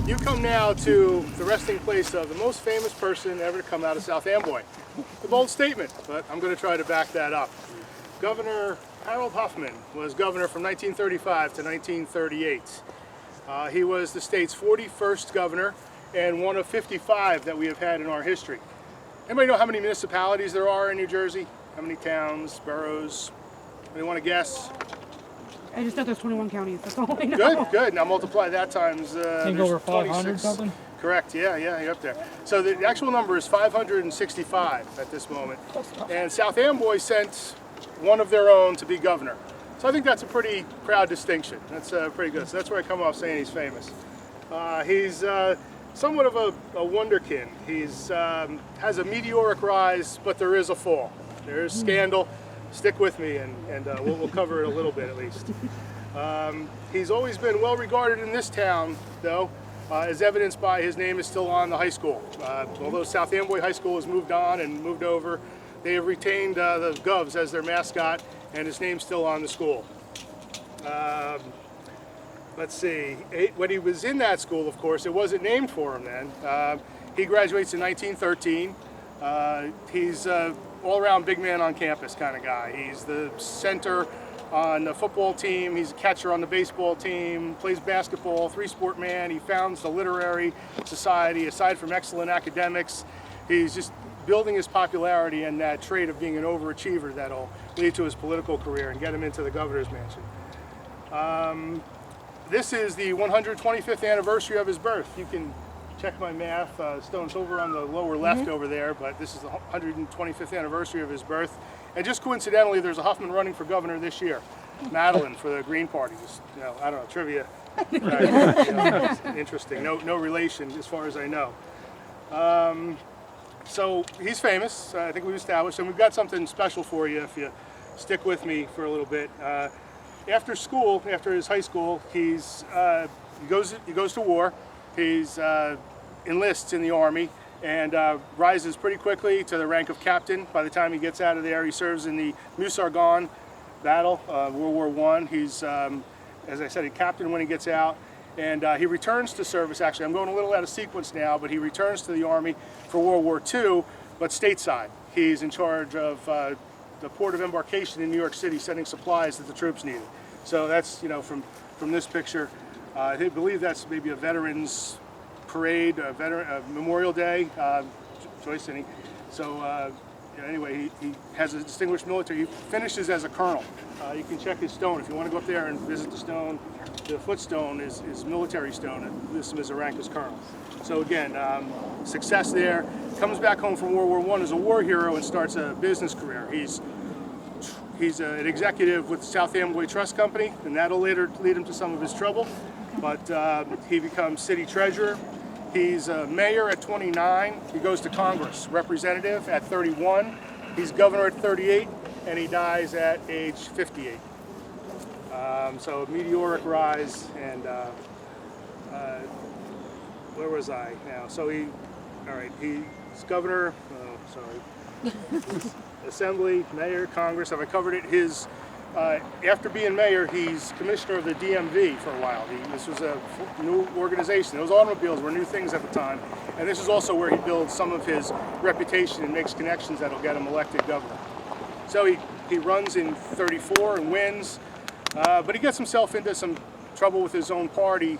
You come now to the resting place of the most famous person ever to come out of South Amboy. A bold statement, but I'm going to try to back that up. Governor Harold Hoffman was governor from 1935 to 1938. He was the state's 41st governor and one of 55 that we have had in our history. Anybody know how many municipalities there are in New Jersey? How many towns, boroughs? Anybody want to guess? I just thought there's 21 counties. That's all I know. Good. Now multiply that times. Think over 500 something? Correct. Yeah, you're up there. So the actual number is 565 at this moment. And South Amboy sent one of their own to be governor. So I think that's a pretty proud distinction. That's pretty good. So that's where I come off saying he's famous. He's somewhat of a wonderkin. He's has a meteoric rise, but there is a fall. There is scandal. Stick with me, and we'll cover it a little bit at least. He's always been well regarded in this town, though, as evidenced by his name is still on the high school. Although South Amboy High School has moved on and moved over, they have retained the Govs as their mascot, and his name's still on the school. Let's see, when he was in that school, of course, it wasn't named for him then. He graduates in 1913. He's all-around big man on campus kind of guy. He's the center on the football team. He's a catcher on the baseball team, plays basketball, three-sport man. He founds the literary society. Aside from excellent academics, he's just building his popularity and that trait of being an overachiever that'll lead to his political career and get him into the governor's mansion. This is the 125th anniversary of his birth. You can check my math. Stone's over on the lower left over there, but this is the 125th anniversary of his birth. And just coincidentally, there's a Hoffman running for governor this year. Madeline for the Green Party. Just, I don't know, trivia. Interesting. No relation as far as I know. So he's famous. I think we've established, and we've got something special for you if you stick with me for a little bit. After school, after his high school, he goes to war. He's enlists in the Army and rises pretty quickly to the rank of captain. By the time he gets out of there, he serves in the Meuse-Argonne battle, World War I. He's, as I said, a captain when he gets out. And he returns to service. Actually, I'm going a little out of sequence now, but he returns to the Army for World War II, but stateside. He's in charge of the port of embarkation in New York City, sending supplies that the troops needed. So that's, from this picture. I believe that's maybe a veterans parade, a Memorial Day, Joyce. So anyway, he has a distinguished military. He finishes as a colonel. You can check his stone if you want to go up there and visit the stone. The footstone is military stone, and lists him as a rank as colonel. So again, success there. Comes back home from World War I as a war hero and starts a business career. He's an executive with South Amboy Trust Company, and that'll later lead him to some of his trouble. But he becomes city treasurer. He's a mayor at 29. He goes to Congress, representative at 31. He's governor at 38, and he dies at age 58. So a meteoric rise, and where was I now? So he's governor, Assembly, mayor, Congress. Have I covered it? After being mayor, he's commissioner of the DMV for a while. This was a new organization. Those automobiles were new things at the time. And this is also where he builds some of his reputation and makes connections that'll get him elected governor. So he runs in 34 and wins, but he gets himself into some trouble with his own party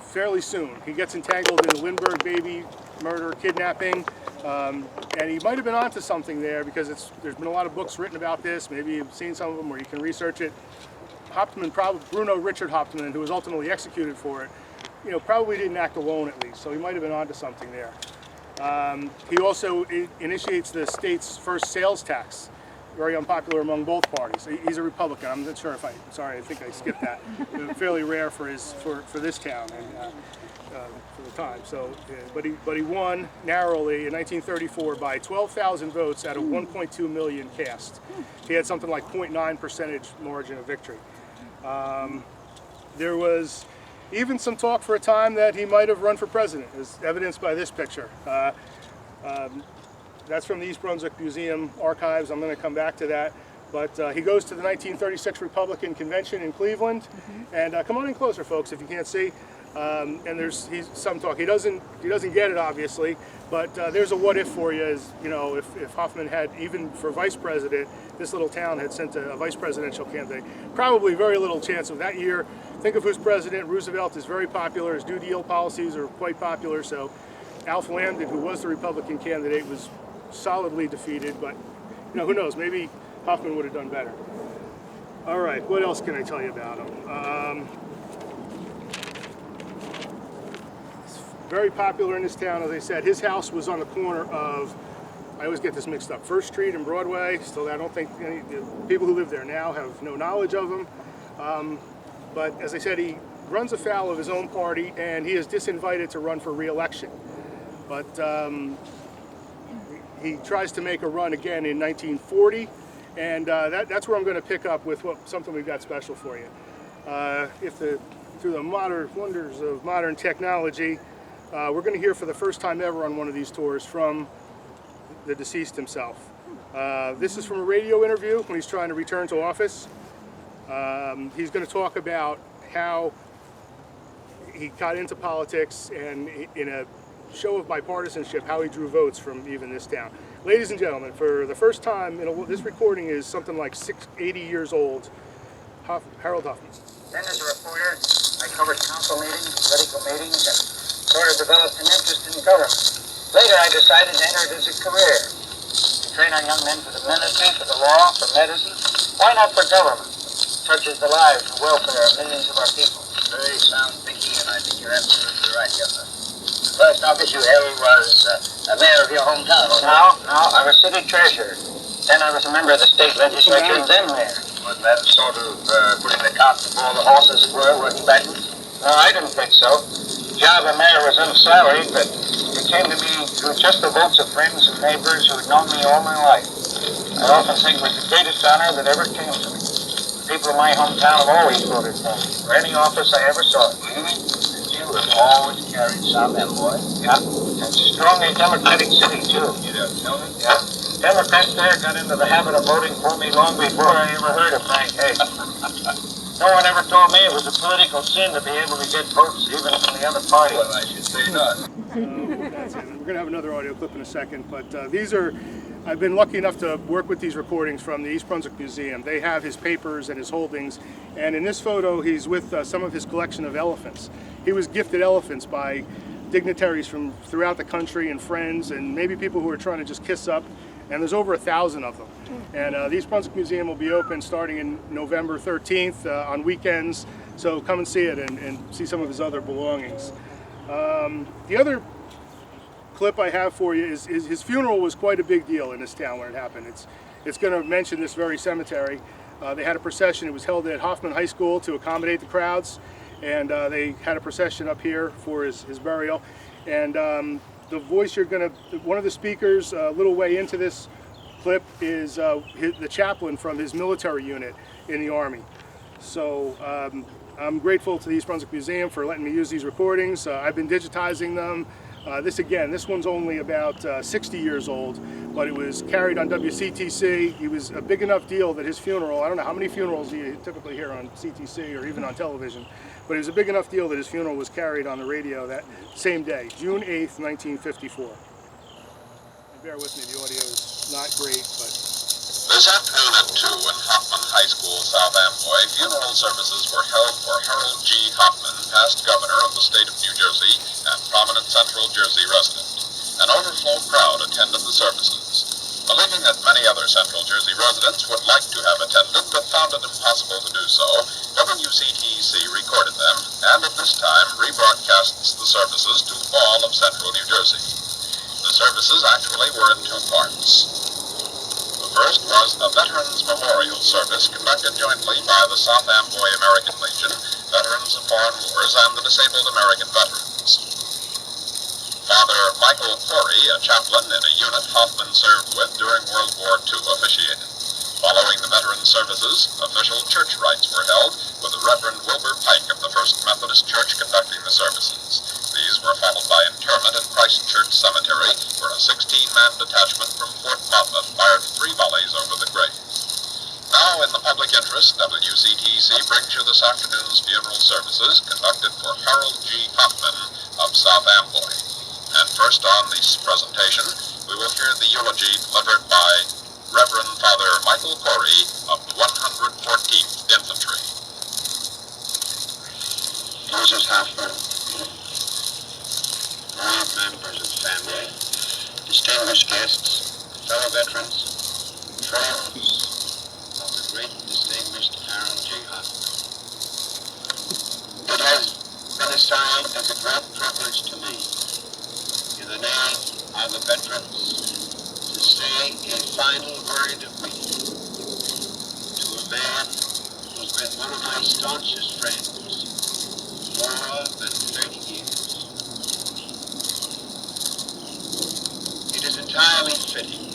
fairly soon. He gets entangled in the Lindbergh baby murder, kidnapping, and he might have been onto something there because there's been a lot of books written about this. Maybe you've seen some of them where you can research it. Hoffman, Bruno Richard Hoffman, who was ultimately executed for it, probably didn't act alone at least, so he might have been onto something there. He also initiates the state's first sales tax, very unpopular among both parties. He's a Republican. I'm not sure sorry, I think I skipped that. Fairly rare for this town and for the time. So, but he won narrowly in 1934 by 12,000 votes out of 1.2 million cast. He had something like 0.9% margin of victory. There was even some talk for a time that he might have run for president, as evidenced by this picture. That's from the East Brunswick Museum archives. I'm going to come back to that. But he goes to the 1936 Republican Convention in Cleveland. And come on in closer, folks, if you can't see. And he's some talk. He doesn't get it, obviously, but there's a what if for you. As you know, if Hoffman had, even for vice president, this little town had sent a vice presidential candidate, probably very little chance of that year. Think of who's president. Roosevelt is very popular. His New Deal policies are quite popular. So Alf Landon, who was the Republican candidate, was solidly defeated. But you know, who knows? Maybe Hoffman would have done better. All right, what else can I tell you about him? Very popular in this town, as I said. His house was on the corner of, I always get this mixed up, 1st Street and Broadway. Still, I don't think the people who live there now have no knowledge of him. But as I said, he runs afoul of his own party, and he is disinvited to run for re-election. But he tries to make a run again in 1940, and that's where I'm going to pick up with something we've got special for you. Through the modern wonders of modern technology, we're going to hear for the first time ever on one of these tours from the deceased himself. This is from a radio interview when he's trying to return to office. He's going to talk about how he got into politics and in a show of bipartisanship, how he drew votes from even this town. Ladies and gentlemen, for the first time, this recording is something like 80 years old, Harold Hoffman. Then as a reporter, I covered council meetings, political meetings, and sort of developed an interest in government. Later, I decided to enter it as a career. To train our young men for the ministry, for the law, for medicine. Why not for government? Touches the lives and welfare of millions of our people. Very sound thinking, and I think you're absolutely right, Governor. The first office you held was a mayor of your hometown. No, I was city treasurer. Then I was a member of the state legislature, and then mayor. Was that sort of putting the cart before the horse, as it were, working backwards? No, I didn't think so. The job of mayor was unsalaried, but it came to me through just the votes of friends and neighbors who had known me all my life. I often think it was the greatest honor that ever came to me. The people of my hometown have always voted for me, for any office I ever saw. You have always carried South Amboy. Yeah. It's a strongly democratic city, too. You don't know it? Yeah. Democrats there got into the habit of voting for me long before I ever heard of Frank Hayes. No one ever told me it was a political sin to be able to get votes even from the other party. Well, I should say not. That's it. We're going to have another audio clip in a second, but I've been lucky enough to work with these recordings from the East Brunswick Museum. They have his papers and his holdings, and in this photo he's with some of his collection of elephants. He was gifted elephants by dignitaries from throughout the country and friends and maybe people who are trying to just kiss up, and there's over 1,000 of them. And the East Brunswick Museum will be open starting in November 13th on weekends, so come and see it and see some of his other belongings. The other clip I have for you is his funeral was quite a big deal in this town when it happened. It's going to mention this very cemetery. They had a procession. It was held at Hoffman High School to accommodate the crowds, and they had a procession up here for his burial. And the voice one of the speakers a little way into this clip is the chaplain from his military unit in the Army. So I'm grateful to the East Brunswick Museum for letting me use these recordings. I've been digitizing them. This one's only about 60 years old, but it was carried on WCTC. He was a big enough deal that his funeral, I don't know how many funerals you typically hear on CTC or even on television, but it was a big enough deal that his funeral was carried on the radio that same day, June 8th, 1954. And bear with me, the audio is not great, but... This afternoon at 2 in Hoffman High School, South Amboy, funeral services were held for Harold G. Hoffman, past governor of the state of New Jersey and prominent Central Jersey resident. An overflow crowd attended the services. Believing that many other Central Jersey residents would like to have attended but found it impossible to do so, WCTC recorded them and at this time rebroadcasts the services to all of Central New Jersey. The services actually were in 2 parts. First was a Veterans Memorial Service conducted jointly by the South Amboy American Legion, Veterans of Foreign Wars, and the Disabled American Veterans. Father Michael Corey, a chaplain in a unit Hoffman served with during World War II, officiated. Following the veteran services, official church rites were held, with the Reverend Wilbur Pike of the First Methodist Church conducting the services. These were followed by interment at Christ Church Cemetery, where a 16-man detachment from Fort Monmouth fired 3 volleys over the grave. Now, in the public interest, WCTC brings you this afternoon's funeral services conducted for Harold G. Hoffman of South Amboy. And first on this presentation, we will hear the eulogy delivered by Reverend Father Michael Corey of the 114th Infantry. Mrs. Hoffman, all members of the family, distinguished guests, fellow veterans, friends of the great and distinguished Harold G. Hoffman. It has been assigned as a great privilege to me, in the name of the veterans, to say a final word of greeting to a man who's been one of my staunchest friends more than 30 years. It is entirely fitting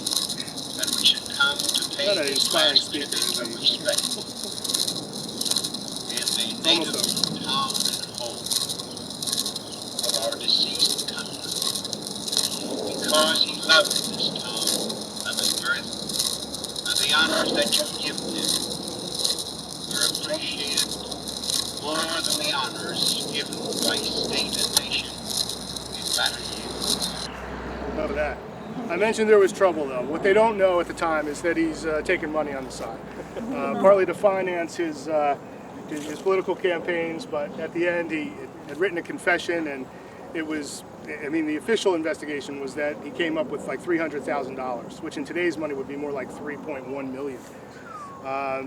that we should come to pay What an this inspiring last speaker, tribute of respect in the native town and home of our deceased convert, because he loved this town and the birth and the honors that you give him were appreciated more than the honors given by state and nation in latter years. Love that. I mentioned there was trouble though. What they don't know at the time is that he's taking money on the side, partly to finance his political campaigns. But at the end, he had written a confession, and it was, I mean, the official investigation was that he came up with like $300,000, which in today's money would be more like 3.1 million.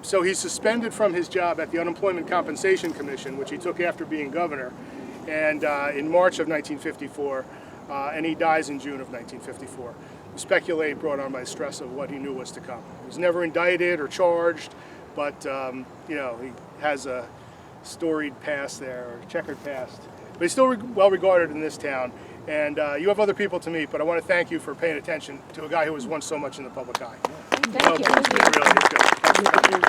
So he's suspended from his job at the Unemployment Compensation Commission, which he took after being governor, and in March of 1954. And he dies in June of 1954. We speculate brought on by stress of what he knew was to come. He was never indicted or charged, but you know, he has a storied past there, or checkered past. But he's still well regarded in this town. And you have other people to meet, but I want to thank you for paying attention to a guy who was once so much in the public eye. Thank you. Really, it's good.